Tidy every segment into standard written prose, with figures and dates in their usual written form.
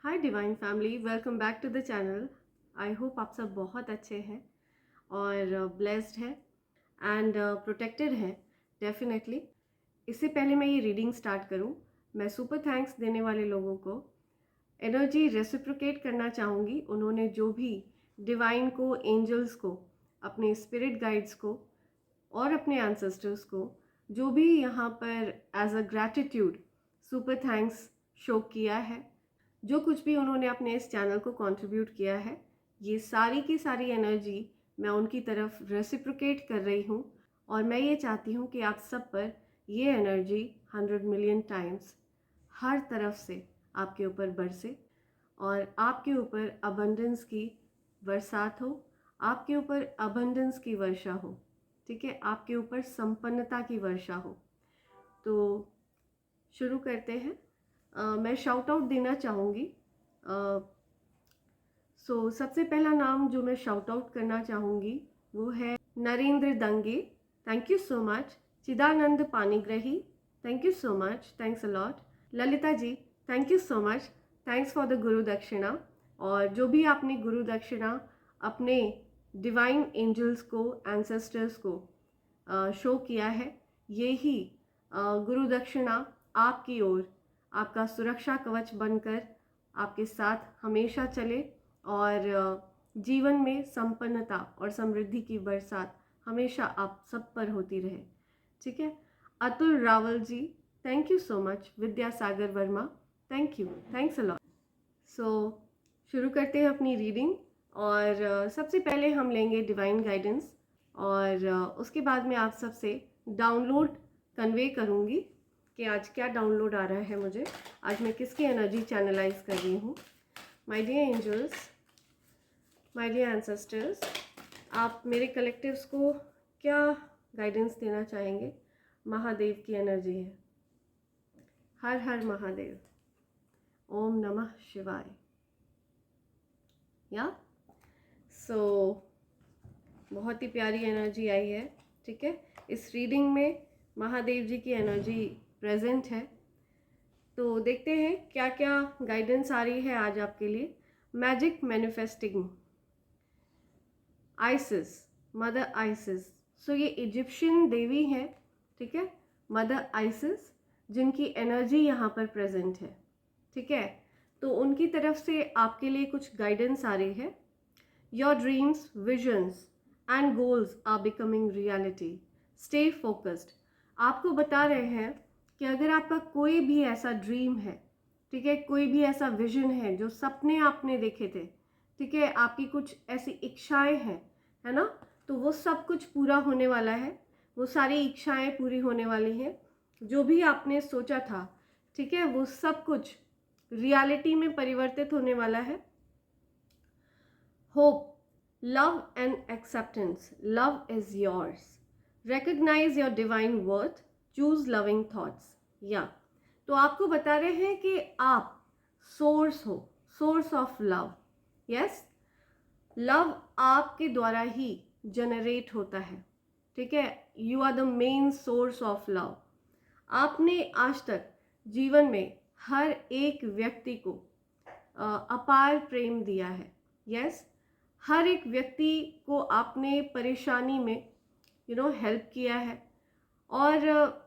Hi divine family, welcome back to the channel. I hope आप सब बहुत अच्छे हैं और ब्लेस्ड हैं एंड प्रोटेक्टेड हैं डेफिनेटली। इससे पहले मैं ये रीडिंग स्टार्ट करूं, मैं सुपर थैंक्स देने वाले लोगों को एनर्जी रेसिप्रोकेट करना चाहूँगी। उन्होंने जो भी डिवाइन को, एंजल्स को, अपने स्पिरिट गाइड्स को और अपने एंसेस्टर्स को जो भी यहाँ पर as a gratitude super thanks show किया है, जो कुछ भी उन्होंने अपने इस चैनल को कंट्रीब्यूट किया है, ये सारी की सारी एनर्जी मैं उनकी तरफ रेसिप्रोकेट कर रही हूँ। और मैं ये चाहती हूँ कि आप सब पर ये एनर्जी 100 मिलियन टाइम्स हर तरफ से आपके ऊपर बरसे और आपके ऊपर अबंडेंस की बरसात हो, आपके ऊपर अबंडेंस की वर्षा हो, ठीक है, आपके ऊपर संपन्नता की वर्षा हो। तो शुरू करते हैं। मैं शाउट आउट देना चाहूँगी। सबसे पहला नाम जो मैं शाउट आउट करना चाहूँगी वो है Narendra Dange. Thank you so much. Chidanand Panigrahi, thank you so much, thanks a lot. Lalita ji, thank you so much, thanks for the guru dakshina. और जो भी आपने गुरु दक्षिणा अपने डिवाइन एंजल्स को, एंसेस्टर्स को शो किया है, ये ही गुरु दक्षिणा आपकी ओर आपका सुरक्षा कवच बनकर आपके साथ हमेशा चले और जीवन में संपन्नता और समृद्धि की बरसात हमेशा आप सब पर होती रहे, ठीक है। Atul Rawal ji, thank you so much. Vidyasagar Verma, thank you, thanks a lot. शुरू करते हैं अपनी रीडिंग और सबसे पहले हम लेंगे डिवाइन गाइडेंस और उसके बाद में आप सबसे डाउनलोड कन्वे करूँगी कि आज क्या डाउनलोड आ रहा है मुझे, आज मैं किसकी एनर्जी चैनलाइज कर रही हूँ। My dear angels, my dear ancestors, आप मेरे कलेक्टिव्स को क्या गाइडेंस देना चाहेंगे? महादेव की एनर्जी है। हर हर महादेव, ओम नमः शिवाय। या बहुत ही प्यारी एनर्जी आई है, ठीक है। इस रीडिंग में महादेव जी की एनर्जी प्रेजेंट है। तो देखते हैं क्या क्या गाइडेंस आ रही है आज आपके लिए। Magic manifesting ISIS, mother ISIS. ये इजिप्शियन देवी है, ठीक है, मदर आइसिस, जिनकी एनर्जी यहाँ पर प्रेजेंट है, ठीक है। तो उनकी तरफ से आपके लिए कुछ गाइडेंस आ रही है। Your dreams, visions and goals are becoming reality, stay focused. आपको बता रहे हैं कि अगर आपका कोई भी ऐसा ड्रीम है, ठीक है, कोई भी ऐसा विजन है, जो सपने आपने देखे थे, ठीक है, आपकी कुछ ऐसी इच्छाएं हैं, है ना, तो वो सब कुछ पूरा होने वाला है। वो सारी इच्छाएं पूरी होने वाली हैं। जो भी आपने सोचा था, ठीक है, वो सब कुछ रियलिटी में परिवर्तित होने वाला है। Hope, love and acceptance. Love is yours. Recognize your divine worth. Choose loving thoughts. या तो आपको बता रहे हैं कि आप सोर्स हो, source of love. Yes, love आपके द्वारा ही जनरेट होता है, ठीक है। You are the main source of love. आपने आज तक जीवन में हर एक व्यक्ति को अपार प्रेम दिया है। यस, हर एक व्यक्ति को आपने परेशानी में हेल्प किया है और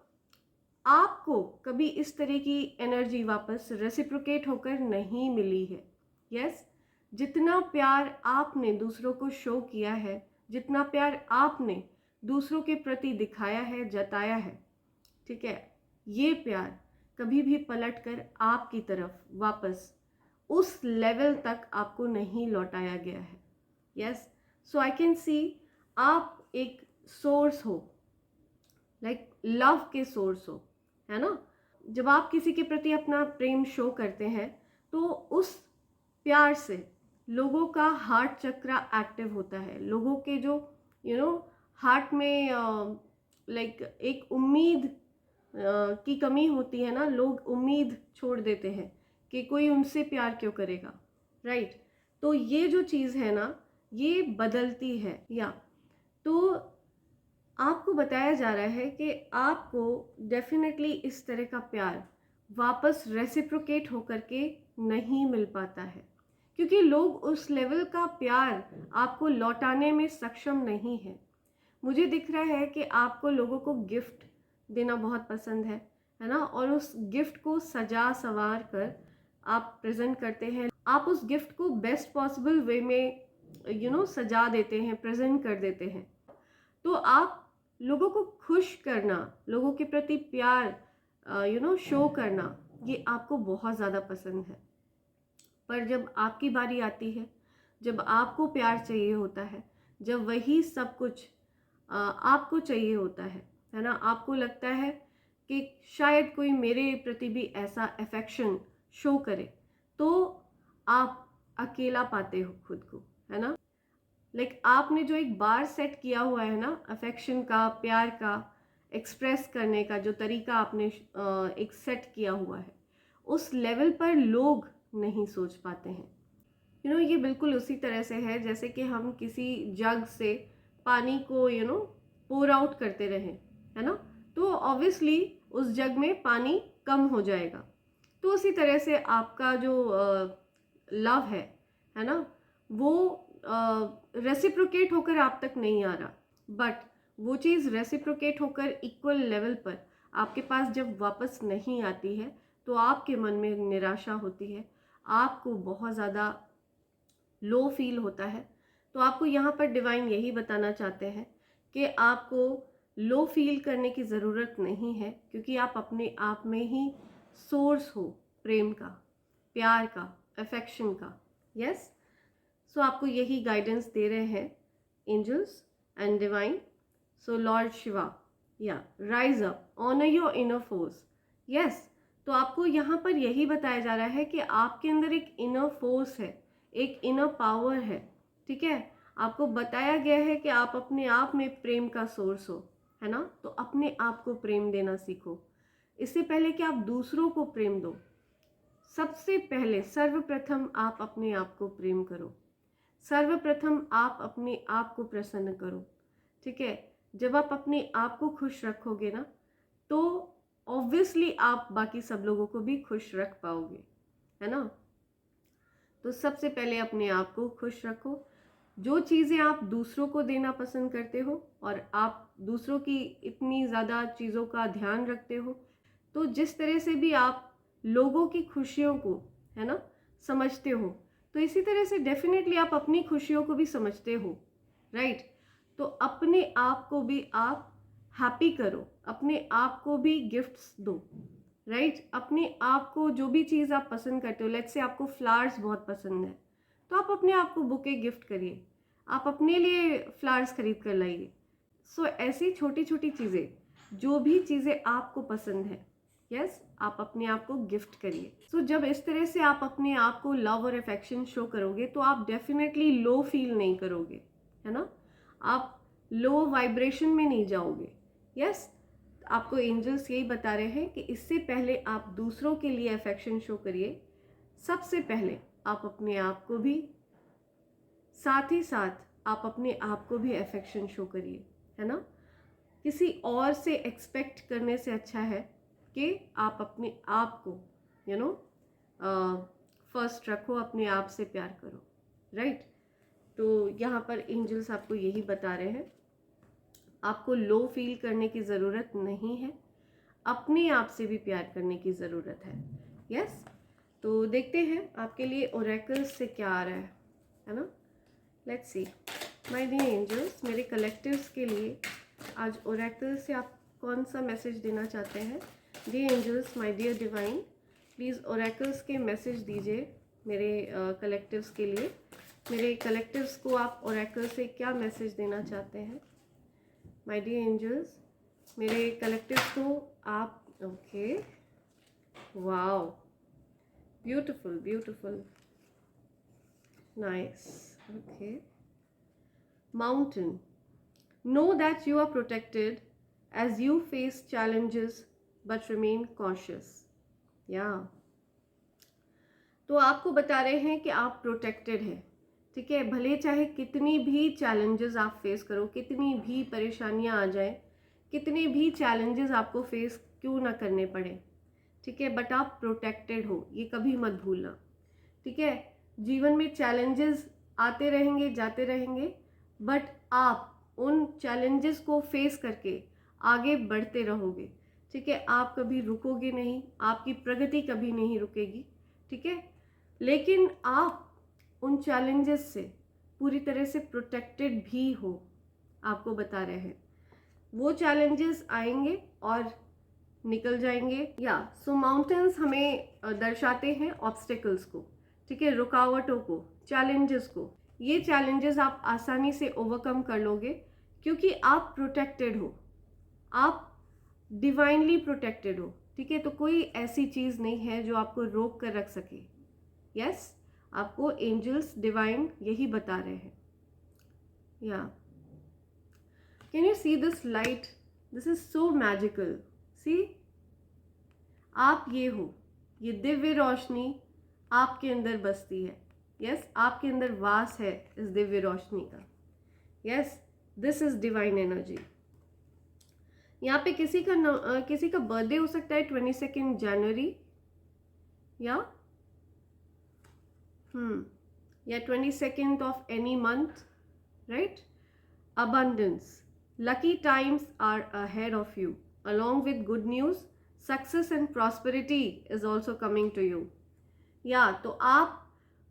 आपको कभी इस तरह की एनर्जी वापस रेसिप्रोकेट होकर नहीं मिली है। यस, जितना प्यार आपने दूसरों को शो किया है, जितना प्यार आपने दूसरों के प्रति दिखाया है, जताया है, ठीक है, ये प्यार कभी भी पलटकर आपकी तरफ वापस उस लेवल तक आपको नहीं लौटाया गया है। Yes, so I can see आप एक सोर्स हो, लाइक लव के सोर्स हो, है ना। जब आप किसी के प्रति अपना प्रेम शो करते हैं तो उस प्यार से लोगों का हार्ट चक्र एक्टिव होता है। लोगों के जो हार्ट में लाइक एक उम्मीद की कमी होती है ना, लोग उम्मीद छोड़ देते हैं कि कोई उनसे प्यार क्यों करेगा, राइट। तो ये जो चीज़ है ना, ये बदलती है। या तो आपको बताया जा रहा है कि आपको डेफिनेटली इस तरह का प्यार वापस रेसिप्रोकेट होकर के नहीं मिल पाता है, क्योंकि लोग उस लेवल का प्यार आपको लौटाने में सक्षम नहीं है। मुझे दिख रहा है कि आपको लोगों को गिफ्ट देना बहुत पसंद है ना, और उस गिफ्ट को सजा संवार कर आप प्रेजेंट करते हैं। आप उस गिफ्ट को बेस्ट पॉसिबल वे में सजा देते हैं, प्रेजेंट कर देते हैं। तो आप लोगों को खुश करना, लोगों के प्रति प्यार शो करना, ये आपको बहुत ज़्यादा पसंद है। पर जब आपकी बारी आती है, जब आपको प्यार चाहिए होता है, जब वही सब कुछ आपको चाहिए होता है ना, आपको लगता है कि शायद कोई मेरे प्रति भी ऐसा अफेक्शन शो करे, तो आप अकेला पाते हो खुद को, है ना। आपने जो एक बार सेट किया हुआ है ना, अफेक्शन का, प्यार का एक्सप्रेस करने का जो तरीका आपने एक सेट किया हुआ है, उस लेवल पर लोग नहीं सोच पाते हैं। ये बिल्कुल उसी तरह से है जैसे कि हम किसी जग से पानी को पोर आउट करते रहें, है ना, तो ऑब्वियसली उस जग में पानी कम हो जाएगा। तो उसी तरह से आपका जो लव है ना, वो रेसिप्रोकेट होकर आप तक नहीं आ रहा, बट वो चीज़ रेसिप्रोकेट होकर इक्वल लेवल पर आपके पास जब वापस नहीं आती है, तो आपके मन में निराशा होती है, आपको बहुत ज़्यादा लो फील होता है। तो आपको यहाँ पर डिवाइन यही बताना चाहते हैं कि आपको लो फील करने की ज़रूरत नहीं है, क्योंकि आप अपने आप में ही सोर्स हो प्रेम का, प्यार का, अफेक्शन का। यस, सो आपको यही गाइडेंस दे रहे हैं angels and divine. So Lord Shiva, या rise up, honour your inner force. Yes, तो आपको यहाँ पर यही बताया जा रहा है कि आपके अंदर एक इनर फोर्स है, एक इनर पावर है, ठीक है। आपको बताया गया है कि आप अपने आप में प्रेम का सोर्स हो, है ना। तो अपने आप को प्रेम देना सीखो। इससे पहले कि आप दूसरों को प्रेम दो, सबसे पहले सर्वप्रथम आप अपने आप को प्रेम करो, सर्वप्रथम आप अपने आप को प्रसन्न करो, ठीक है। जब आप अपने आप को खुश रखोगे ना, तो ऑब्वियसली आप बाकी सब लोगों को भी खुश रख पाओगे, है ना। तो सबसे पहले अपने आप को खुश रखो। जो चीज़ें आप दूसरों को देना पसंद करते हो और आप दूसरों की इतनी ज़्यादा चीज़ों का ध्यान रखते हो, तो जिस तरह से भी आप लोगों की खुशियों को, है ना, समझते हो, तो इसी तरह से डेफिनेटली आप अपनी खुशियों को भी समझते हो, राइट। तो अपने आप को भी आप हैप्पी करो, अपने आप को भी गिफ्ट्स दो, राइट। अपने आप को जो भी चीज़ आप पसंद करते हो, लेट्स से आपको फ्लावर्स बहुत पसंद है, तो आप अपने आप को बुके गिफ्ट करिए, आप अपने लिए फ्लावर्स खरीद कर लाइए। सो ऐसी छोटी छोटी चीज़ें, जो भी चीज़ें आपको पसंद है, यस, आप अपने आप को गिफ्ट करिए। सो जब इस तरह से आप अपने आप को लव और अफेक्शन शो करोगे, तो आप डेफिनेटली लो फील नहीं करोगे, है ना, आप लो वाइब्रेशन में नहीं जाओगे। यस, आपको एंजल्स यही बता रहे हैं कि इससे पहले आप दूसरों के लिए अफेक्शन शो करिए, सबसे पहले आप अपने आप को भी, साथ ही साथ आप अपने आप को भी अफेक्शन शो करिए, है ना। किसी और से एक्सपेक्ट करने से अच्छा है कि आप अपने आप को फर्स्ट रखो, अपने आप से प्यार करो, राइट। तो यहाँ पर एंजल्स आपको यही बता रहे हैं, आपको लो फील करने की ज़रूरत नहीं है, अपने आप से भी प्यार करने की ज़रूरत है। यस, तो देखते हैं आपके लिए ओरेकल्स से क्या आ रहा है ना। Let's see my dear angels, मेरे कलेक्टिव्स के लिए आज ओरेकल से आप कौन सा मैसेज देना चाहते हैं। Dear angels, my dear divine, please oracles के मैसेज दीजिए मेरे कलेक्टिव्स के लिए। मेरे कलेक्टिव्स को आप ओरेकल से क्या मैसेज देना चाहते हैं। माय डियर एंजल्स, मेरे कलेक्टिव्स को आप, okay, wow, beautiful beautiful, nice, okay. Mountain, know that you are protected as you face challenges but remain cautious. Yeah. तो आपको बता रहे हैं कि आप प्रोटेक्टेड हैं, ठीक है। भले चाहे कितनी भी चैलेंजेस आप फेस करो, कितनी भी परेशानियां आ जाएं, कितने भी चैलेंजेस आपको फेस क्यों ना करने पड़े, ठीक है, बट आप प्रोटेक्टेड हो, ये कभी मत भूलना, ठीक है, जीवन में चैलेंजेस आते रहेंगे जाते रहेंगे, बट आप उन चैलेंजेस को फेस करके आगे बढ़ते रहोगे। ठीक है, आप कभी रुकोगे नहीं, आपकी प्रगति कभी नहीं रुकेगी। ठीक है, लेकिन आप उन चैलेंजेस से पूरी तरह से प्रोटेक्टेड भी हो, आपको बता रहे हैं। वो चैलेंजेस आएंगे और निकल जाएंगे। या सो माउंटेन्स हमें दर्शाते हैं ऑब्स्टेकल्स को, ठीक है, रुकावटों को, चैलेंजेस को। ये चैलेंजेस आप आसानी से ओवरकम कर लोगे क्योंकि आप प्रोटेक्टेड हो, आप डिवाइनली प्रोटेक्टेड हो। ठीक है, तो कोई ऐसी चीज़ नहीं है जो आपको रोक कर रख सके। यस, आपको एंजल्स डिवाइन यही बता रहे हैं। या can you see this light? This is so magical. See, आप ये हो, ये दिव्य रोशनी आपके अंदर बसती है। यस, आपके अंदर वास है इस दिव्य रोशनी का। Yes, this is divine energy. यहाँ पे किसी का बर्थडे हो सकता है 22 जनवरी या 22 of any month, right? Abundance. Lucky times are ahead of you. Along with good news, success and prosperity is also coming to you. या तो आप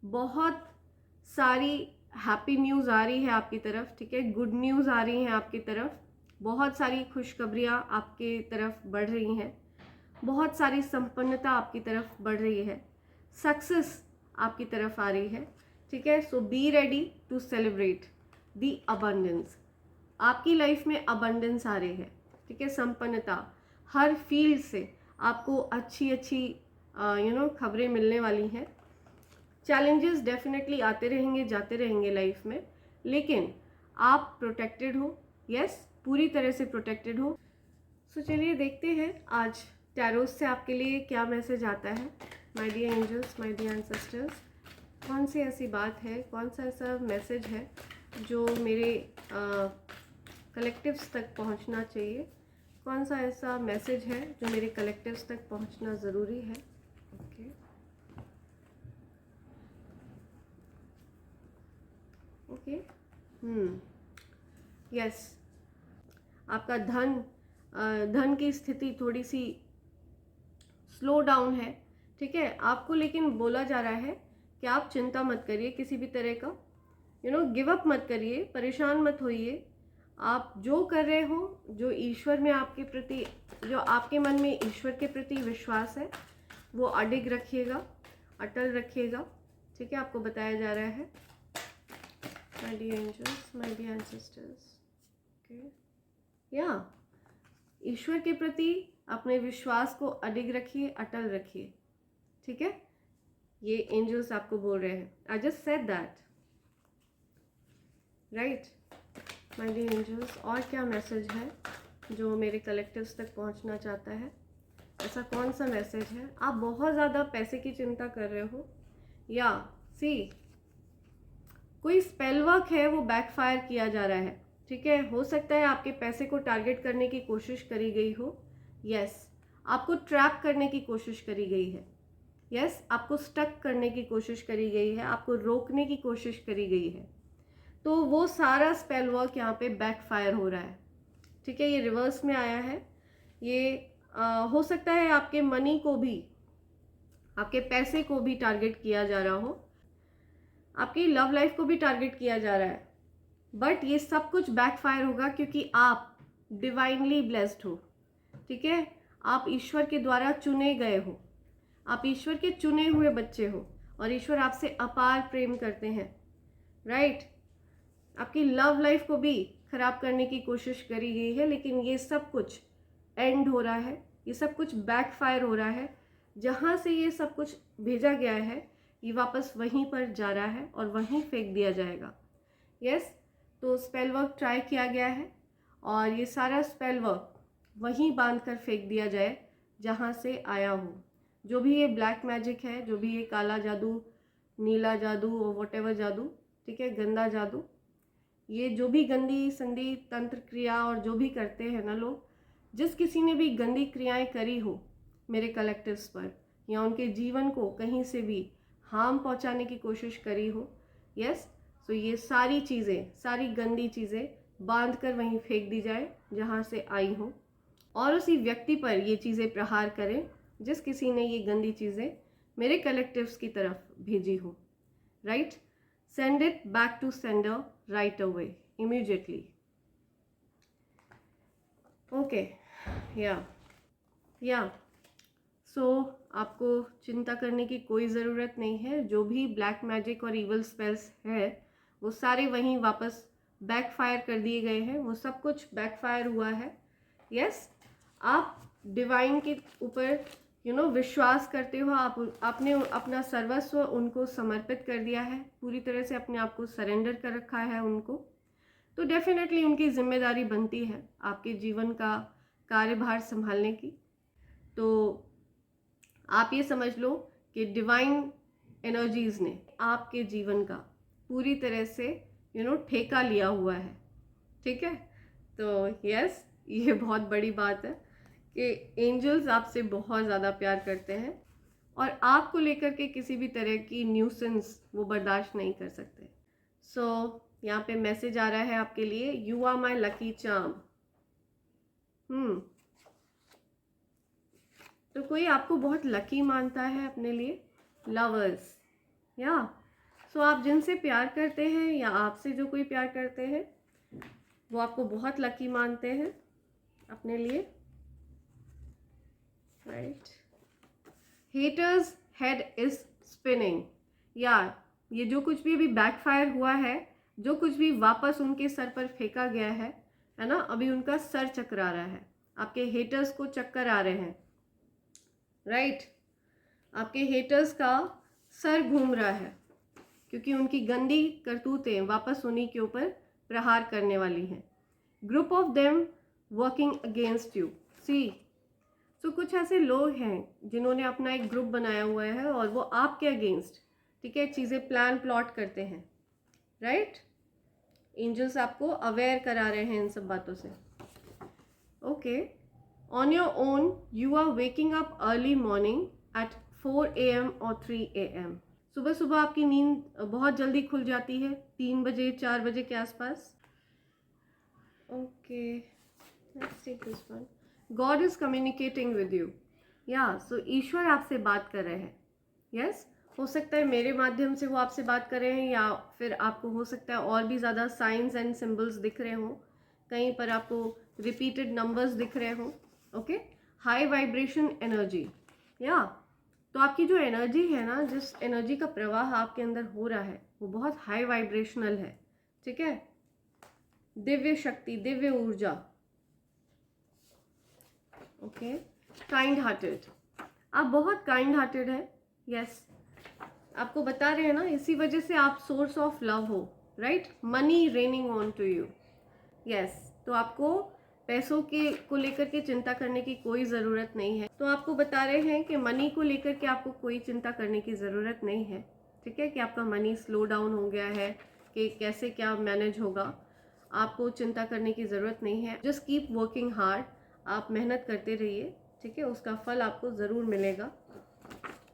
बहुत सारी हैप्पी न्यूज़ आ रही है आपकी तरफ। ठीक है, गुड न्यूज़ आ रही हैं आपकी तरफ, बहुत सारी खुशखबरियाँ आपकी तरफ बढ़ रही हैं, बहुत सारी संपन्नता आपकी तरफ बढ़ रही है, सक्सेस आपकी तरफ आ रही है। ठीक है, so be ready to celebrate the abundance. आपकी लाइफ में अबंडेंस आ रही है। ठीक है, संपन्नता हर फील्ड से आपको अच्छी अच्छी खबरें मिलने वाली हैं। चैलेंजेस डेफिनेटली आते रहेंगे जाते रहेंगे लाइफ में, लेकिन आप प्रोटेक्टेड हो। यस, पूरी तरह से प्रोटेक्टेड हो। सो चलिए देखते हैं आज टैरोट से आपके लिए क्या मैसेज आता है। My dear angels, my dear ancestors, कौन सी ऐसी बात है, कौन सा ऐसा मैसेज है जो मेरे कलेक्टिव्स तक पहुंचना चाहिए? कौन सा ऐसा मैसेज है जो मेरे कलेक्टिव्स तक पहुंचना ज़रूरी है? ओके ओके यस, आपका धन की स्थिति थोड़ी सी स्लो डाउन है। ठीक है, आपको लेकिन बोला जा रहा है कि आप चिंता मत करिए किसी भी तरह का, गिव अप मत करिए, परेशान मत होइए। आप जो कर रहे हो, जो ईश्वर में आपके प्रति, जो आपके मन में ईश्वर के प्रति विश्वास है, वो अडिग रखिएगा, अटल रखिएगा। ठीक है, आपको बताया जा रहा है my dear angels, my dear ancestors. Okay, या ईश्वर के प्रति अपने विश्वास को अडिग रखिए, अटल रखिए। ठीक है, ये एंजल्स आपको बोल रहे हैं। I just said that, right my dear angels. और क्या मैसेज है जो मेरे कलेक्टिव्स तक पहुंचना चाहता है? ऐसा कौन सा मैसेज है? आप बहुत ज़्यादा पैसे की चिंता कर रहे हो, या सी कोई स्पेल वर्क है वो बैकफायर किया जा रहा है। ठीक है, हो सकता है आपके पैसे को टारगेट करने की कोशिश करी गई हो। यस, आपको ट्रैप करने की कोशिश करी गई है। यस, आपको स्टक करने की कोशिश करी गई है, आपको रोकने की कोशिश करी गई है। तो वो सारा स्पेल वर्क यहाँ पे बैकफायर हो रहा है। ठीक है, ये रिवर्स में आया है। ये हो सकता है आपके मनी को भी, आपके पैसे को भी टारगेट किया जा रहा हो, आपकी लव लाइफ को भी टारगेट किया जा रहा है, बट ये सब कुछ बैकफायर होगा क्योंकि आप डिवाइनली ब्लेस्ड हो। ठीक है, आप ईश्वर के द्वारा चुने गए हो, आप ईश्वर के चुने हुए बच्चे हो और ईश्वर आपसे अपार प्रेम करते हैं। राइट, आपकी लव लाइफ को भी खराब करने की कोशिश करी गई है, लेकिन ये सब कुछ एंड हो रहा है, ये सब कुछ बैकफायर हो रहा है। जहाँ से ये सब कुछ भेजा गया है ये वापस वहीं पर जा रहा है और वहीं फेंक दिया जाएगा। यस, तो स्पेल वर्क ट्राई किया गया है और ये सारा स्पेल वर्क वहीं बांध कर फेंक दिया जाए जहाँ से आया हो। जो भी ये ब्लैक मैजिक है, जो भी ये काला जादू, नीला जादू और वॉटेवर जादू, ठीक है, गंदा जादू, ये जो भी गंदी संधि तंत्र क्रिया और जो भी करते हैं ना लोग, जिस किसी ने भी गंदी क्रियाएं करी हो मेरे कलेक्टिव्स पर या उनके जीवन को कहीं से भी हार्म पहुंचाने की कोशिश करी हो, यस, तो ये सारी चीज़ें, सारी गंदी चीज़ें बांध कर वहीं फेंक दी जाए जहाँ से आई हो, और उसी व्यक्ति पर ये चीज़ें प्रहार करें जिस किसी ने ये गंदी चीज़ें मेरे कलेक्टिव्स की तरफ भेजी हो, right. Send it back to sender right away, immediately. Okay, या सो आपको चिंता करने की कोई ज़रूरत नहीं है। जो भी ब्लैक मैजिक और इवल स्पेल्स है वो सारे वहीं वापस बैकफायर कर दिए गए हैं, वो सब कुछ बैकफायर हुआ है। यस, आप डिवाइन के ऊपर विश्वास करते हो, आपने अपना सर्वस्व उनको समर्पित कर दिया है, पूरी तरह से अपने आप को सरेंडर कर रखा है उनको, तो डेफिनेटली उनकी जिम्मेदारी बनती है आपके जीवन का कार्यभार संभालने की। तो आप ये समझ लो कि डिवाइन एनर्जीज ने आपके जीवन का पूरी तरह से ठेका लिया हुआ है, ठीक है। तो यस, ये बहुत बड़ी बात है कि एंजल्स आपसे बहुत ज़्यादा प्यार करते हैं और आपको लेकर के किसी भी तरह की न्यूसेंस वो बर्दाश्त नहीं कर सकते। सो यहाँ पे मैसेज आ रहा है आपके लिए, you are my lucky charm. तो कोई आपको बहुत लकी मानता है अपने लिए, लवर्स, या सो आप जिनसे प्यार करते हैं या आपसे जो कोई प्यार करते हैं वो आपको बहुत लकी मानते हैं अपने लिए, right. Haters head is spinning, या ये जो कुछ भी अभी बैकफायर हुआ है, जो कुछ भी वापस उनके सर पर फेंका गया है ना, अभी उनका सर चकरा रहा है, आपके हेटर्स को चक्कर आ रहे हैं, राइट। आपके हेटर्स का सर घूम रहा है क्योंकि उनकी गंदी करतूतें वापस उन्हीं के ऊपर प्रहार करने वाली हैं। Group of them working against you, see, तो कुछ ऐसे लोग हैं जिन्होंने अपना एक ग्रुप बनाया हुआ है और वो आपके अगेंस्ट, ठीक है, चीज़ें प्लान प्लॉट करते हैं, राइट। एंजल्स आपको अवेयर करा रहे हैं इन सब बातों से। Okay, on your own you are waking up early morning at 4 AM और 3 AM। सुबह सुबह आपकी नींद बहुत जल्दी खुल जाती है, 3 बजे 4 बजे के आसपास। Okay, let's take this one. God is communicating with you, या सो ईश्वर आपसे बात कर रहे हैं। यस, हो सकता है मेरे माध्यम से वो आपसे बात कर रहे हैं, या फिर आपको हो सकता है और भी ज़्यादा साइंस एंड सिंबल्स दिख रहे हों, कहीं पर आपको रिपीटेड नंबर्स दिख रहे हों। ओके, हाई वाइब्रेशन एनर्जी, या तो आपकी जो एनर्जी है ना, जिस एनर्जी का प्रवाह आपके अंदर हो रहा है वो बहुत हाई वाइब्रेशनल है, ठीक है। दिव्य शक्ति, दिव्य ऊर्जा। ओके, काइंड हार्टेड, आप बहुत काइंड हार्टेड है, यस। आपको बता रहे हैं ना, इसी वजह से आप सोर्स ऑफ लव हो, right. Money raining on to you, yes. तो आपको पैसों के को लेकर के चिंता करने की कोई ज़रूरत नहीं है। तो आपको बता रहे हैं कि मनी को लेकर के आपको कोई चिंता करने की ज़रूरत नहीं है, ठीक है, कि आपका मनी स्लो डाउन हो गया है, कि कैसे क्या मैनेज होगा, आपको चिंता करने की ज़रूरत नहीं है। जस्ट कीप वर्किंग हार्ड, आप मेहनत करते रहिए, ठीक है, उसका फल आपको ज़रूर मिलेगा।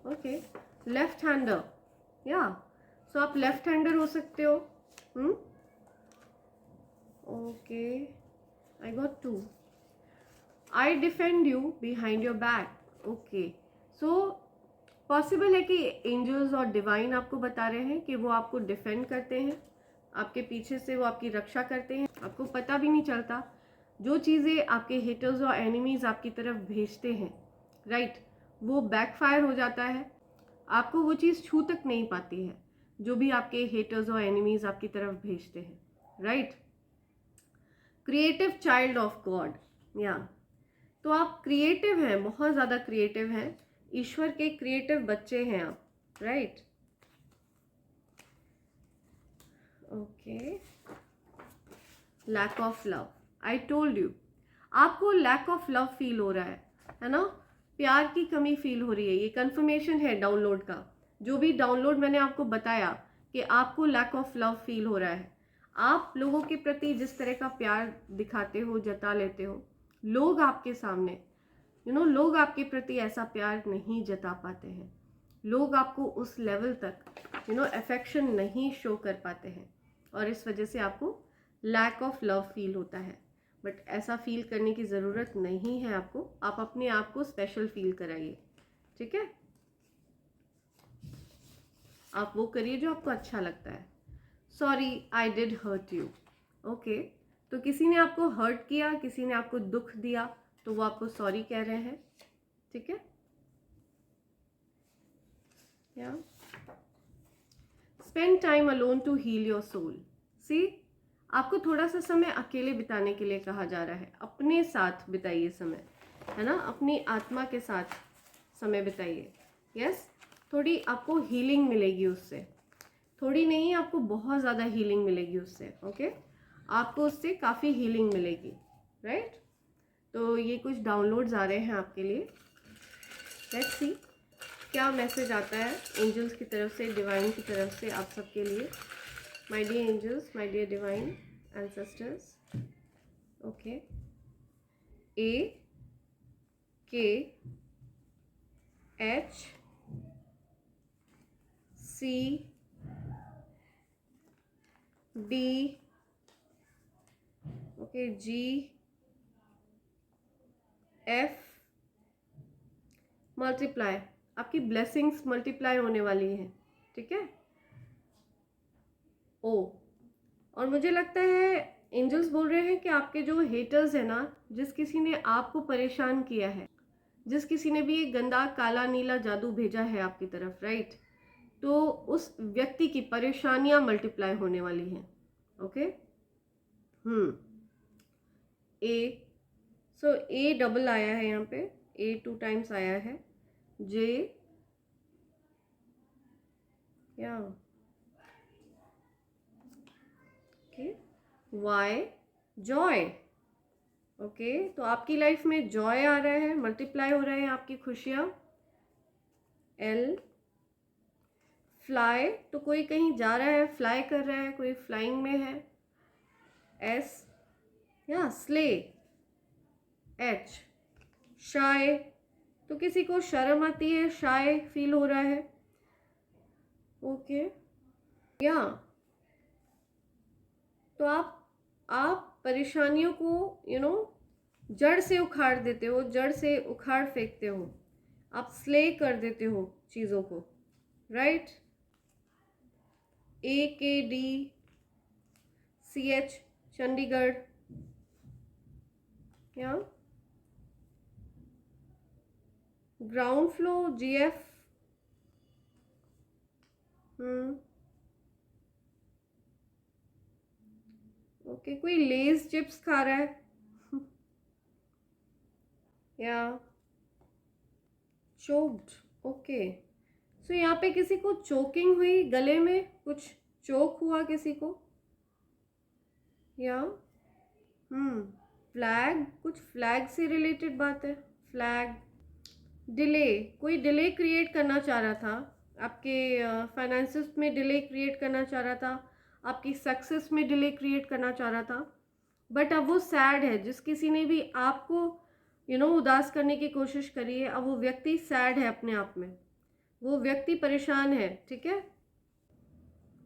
ओके, लेफ्ट हैंडर, या सो आप लेफ्ट हैंडर हो सकते हो। Okay, I got 2। I defend you behind your back. Okay, so possible है कि एंजल्स और डिवाइन आपको बता रहे हैं कि वो आपको डिफेंड करते हैं, आपके पीछे से वो आपकी रक्षा करते हैं, आपको पता भी नहीं चलता। जो चीज़ें आपके हेटर्स और एनिमीज आपकी तरफ भेजते हैं, राइट, वो बैकफायर हो जाता है, आपको वो चीज़ छू तक नहीं पाती है जो भी आपके हेटर्स और एनिमीज आपकी तरफ भेजते हैं, right. Creative child of God, या तो आप क्रिएटिव हैं, बहुत ज़्यादा क्रिएटिव हैं, ईश्वर के क्रिएटिव बच्चे हैं आप, right. Okay, lack of love, I told you, आपको लैक ऑफ लव फील हो रहा है ना, प्यार की कमी फील हो रही है। ये कंफर्मेशन है डाउनलोड का, जो भी डाउनलोड मैंने आपको बताया कि आपको लैक ऑफ लव फील हो रहा है। आप लोगों के प्रति जिस तरह का प्यार दिखाते हो, जता लेते हो, लोग आपके सामने लोग आपके प्रति ऐसा प्यार नहीं जता पाते हैं। लोग आपको उस लेवल तक अफेक्शन नहीं शो कर पाते हैं और इस वजह से आपको लैक ऑफ लव फील होता है। बट ऐसा फील करने की ज़रूरत नहीं है आपको, आप अपने आप को स्पेशल फील कराइए, ठीक है। आप वो करिए जो आपको अच्छा लगता है। Sorry I did hurt you, okay. तो किसी ने आपको हर्ट किया, किसी ने आपको दुख दिया, तो वो आपको सॉरी कह रहे हैं, ठीक है। या spend time alone to heal your soul. See, आपको थोड़ा सा समय अकेले बिताने के लिए कहा जा रहा है। अपने साथ बिताइए समय, है ना, अपनी आत्मा के साथ समय बिताइए। यस, थोड़ी आपको हीलिंग मिलेगी उससे, थोड़ी नहीं, आपको बहुत ज़्यादा हीलिंग मिलेगी उससे, ओके। आपको उससे काफ़ी हीलिंग मिलेगी, राइट। तो ये कुछ डाउनलोड्स आ रहे हैं आपके लिए। लेट्स सी क्या मैसेज आता है एंजल्स की तरफ से, डिवाइन की तरफ से आप सबके लिए। My dear angels, my dear divine ancestors, okay. A K H C D, okay, G F, multiply. आपकी ब्लेसिंग्स मल्टीप्लाई होने वाली हैं, ठीक है। ओ, और मुझे लगता है एंजल्स बोल रहे हैं कि आपके जो हेटर्स हैं ना, जिस किसी ने आपको परेशान किया है, जिस किसी ने भी एक गंदा काला नीला जादू भेजा है आपकी तरफ, राइट, तो उस व्यक्ति की परेशानियां मल्टीप्लाई होने वाली हैं, okay. A, so A double आया है यहाँ पे, ए 2 टाइम्स आया है। जे, या ओके, वाई, जॉय, ओके। तो आपकी लाइफ में जॉय आ रहा है, मल्टीप्लाई हो रहा है आपकी खुशियाँ। एल, फ्लाई, तो कोई कहीं जा रहा है, फ्लाई कर रहा है, कोई फ्लाइंग में है। एस, या स्ले। एच, शाय, तो किसी को शर्म आती है, शाय फील हो रहा है, ओके। या तो आप परेशानियों को जड़ से उखाड़ देते हो, जड़ से उखाड़ फेंकते हो, आप स्ले कर देते हो चीज़ों को, राइट। AKD CH, चंडीगढ़, या ग्राउंड फ्लोर GF, ओके। कोई लेज चिप्स खा रहा है या चोक्ड, ओके। सो यहाँ पे किसी को चोकिंग हुई, गले में कुछ चोक हुआ किसी को, या फ्लैग, कुछ फ्लैग से रिलेटेड बात है, फ्लैग। डिले, कोई डिले क्रिएट करना चाह रहा था आपके फाइनेंसेस में, डिले क्रिएट करना चाह रहा था आपकी सक्सेस में, डिले क्रिएट करना चाह रहा था। बट अब वो सैड है, जिस किसी ने भी आपको उदास करने की कोशिश करी है, अब वो व्यक्ति सैड है अपने आप में, वो व्यक्ति परेशान है, ठीक है।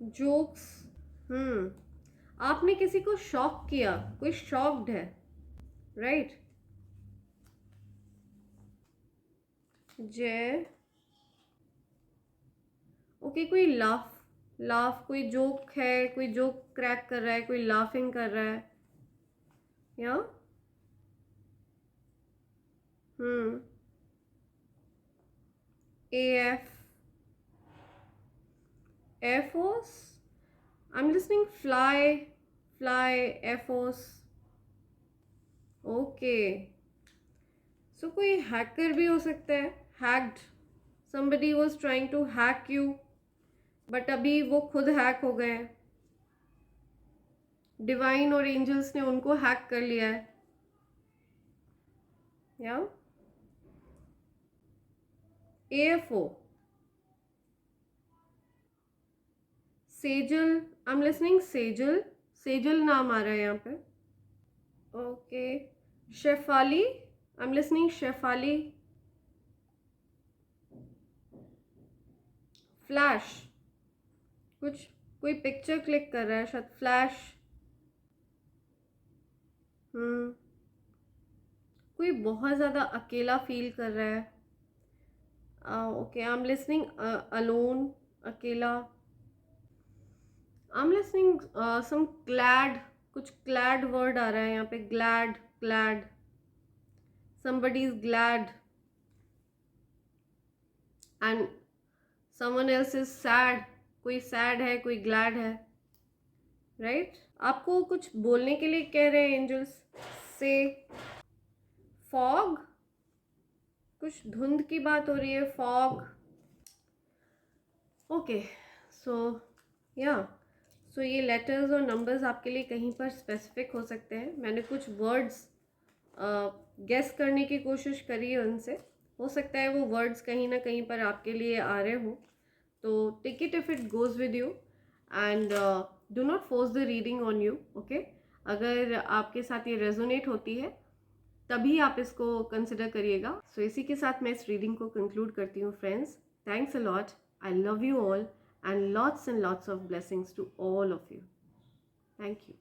जोक्स, आपने किसी को शॉक किया, कोई शॉक्ड है, राइट। जय, ओके। कोई लाफ, कोई जोक है, कोई जोक क्रैक कर रहा है, कोई लाफिंग कर रहा है, या AF, Air Force, I'm listening, fly, Air Force, okay. So कोई हैकर भी हो सकता है, hacked, somebody was trying to hack you, but अभी वो खुद हैक हो गए हैं, डिवाइन और एंजल्स ने उनको हैक कर लिया है, या AFO, Sejal, I am listening, Sejal, Sejal नाम आ रहा है यहाँ पे, okay. Shefali, I am listening, Shefali, flash, कुछ कोई पिक्चर क्लिक कर रहा है शायद, फ्लैश। कोई बहुत ज़्यादा अकेला फील कर रहा है। Okay, I am listening alone, अकेला। I am listening some glad, कुछ ग्लैड वर्ड आ रहा है यहाँ पे, glad, glad, somebody is glad and someone else is sad, कोई सैड है, कोई ग्लैड है, राइट? आपको कुछ बोलने के लिए कह रहे हैं एंजल्स से। फॉग, कुछ धुंध की बात हो रही है, फॉग। ओके, सो या सो ये लेटर्स और नंबर्स आपके लिए कहीं पर स्पेसिफिक हो सकते हैं। मैंने कुछ वर्ड्स गेस करने की कोशिश करी है उनसे, हो सकता है वो वर्ड्स कहीं ना कहीं पर आपके लिए आ रहे हों। तो take it if it goes with you and do not force the reading on you, okay? अगर आपके साथ ये रेजोनेट होती है तभी आप इसको कंसिडर करिएगा। सो इसी के साथ मैं इस रीडिंग को कंक्लूड करती हूँ friends. Thanks a lot, I love you all and lots of blessings to all of you. Thank you.